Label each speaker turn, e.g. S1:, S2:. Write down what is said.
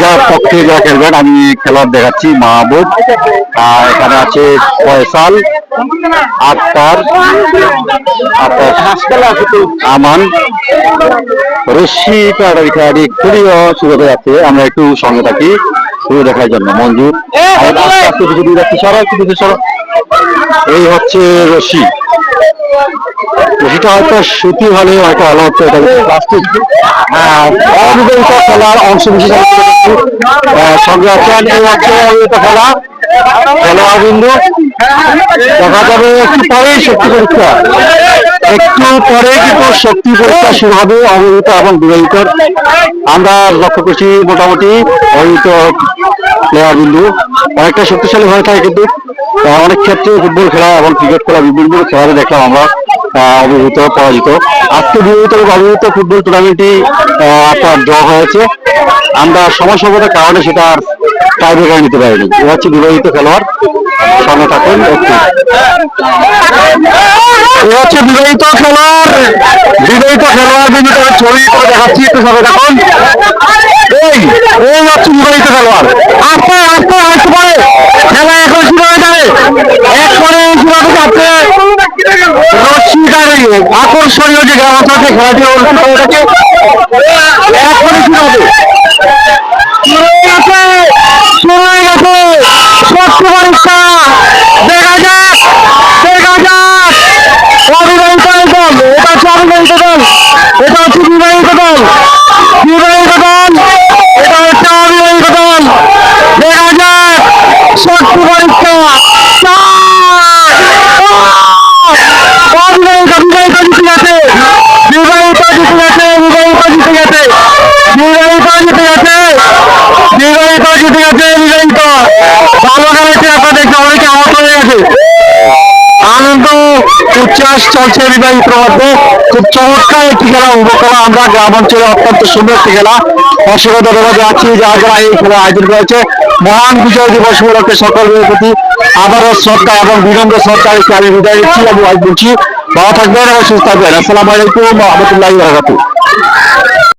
S1: যার পক্ষে যারা খেলবেন আমি খেলোয়াড় দেখাচ্ছি। মাহবুব, এখানে আছে ফয়সাল, আক্তার, আমান, রশি খেলাটি খুবই শুরু হয়ে যাচ্ছে। আমরা একটু সঙ্গে থাকি শুরু দেখার জন্য। মঞ্জুর এই হচ্ছে রশি। রশিটা হয়তো সুতি হলে হয়তো ভালো হচ্ছে। প্লাস্টিক অবিবাহিত খেলার অংশ বিশেষ সঙ্গে আছেন। এই হচ্ছে অবিবাহিত খেলা খেলোয়াড় বিন্দু। দেখা যাবে একটু পরেই শক্তি পরীক্ষা, একটু পরে কিন্তু শক্তি পরীক্ষা শুরু হবে অবিবাহিত এবং বিবাহিত। আমরা লক্ষ্য করছি মোটামুটি অবিবাহিত প্লেয়ার বিন্দু অনেকটা শক্তিশালী হয়ে থাকে, কিন্তু অনেক ক্ষেত্রে ফুটবল খেলা এবং ক্রিকেট খেলা বিভিন্ন খেলাতে দেখলাম আমরা অবিবাহিত পরাজিত। আজকে বিবাহিত এবং অবিবাহিত ফুটবল টুর্নামেন্টটি একটা ড্র হয়েছে। আমরা সময় স্বল্পতার কারণে সেটা টাই ব্রেকার নিতে পারিনি। এ হচ্ছে বিবাহিত খেলোয়াড়, সঙ্গে থাকুন। এ হচ্ছে বিবাহিত খেলোয়াড়, কিন্তু তাদের ছবি করে দেখাচ্ছি, একটু সঙ্গে থাকুন। এই হচ্ছে বিবাহিত খেলোয়াড়। আস্তে আস্তে আসতে পারে খেলা এখন শুরু হয়ে যাবে। একবারে আকর্ষণীয় যে গ্রামাঞ্চলে খেলাটি অনুষ্ঠিত হয়ে থাকে এখনই শুরু হবে। শুরু হয়ে গেছে শক্তি পরীক্ষা। দেখা যাক অবিবাহিত দল, এটা হচ্ছে অবিবাহিত দল, এটা হচ্ছে বিবাহিত দল, এটা হচ্ছে অবিবাহিত দল। দেখা যাক শক্তি পরীক্ষা। আনন্দ উচ্ছ্বাস চলছে বিবাহিতের মধ্যে। খুব চমৎকার একটি খেলা উপভোগ করা আমরা গ্রাম অঞ্চলে অত্যন্ত সুন্দর একটি খেলা। অসংখ্য ধন্যবাদ জানাচ্ছি যারা যারা এই খেলা আয়োজন করেছে। মহান বিজয় দিবস উপলক্ষে সকলের প্রতি আবারও শ্রদ্ধা এবং বিনম্র শ্রদ্ধা আমি বিদায় দিচ্ছি। আমি বলছি ভালো থাকবেন এবং সুস্থ থাকবেন। আসসালামু আলাইকুম ওয়া রাহমাতুল্লাহি ওয়া বারাকাতুহু।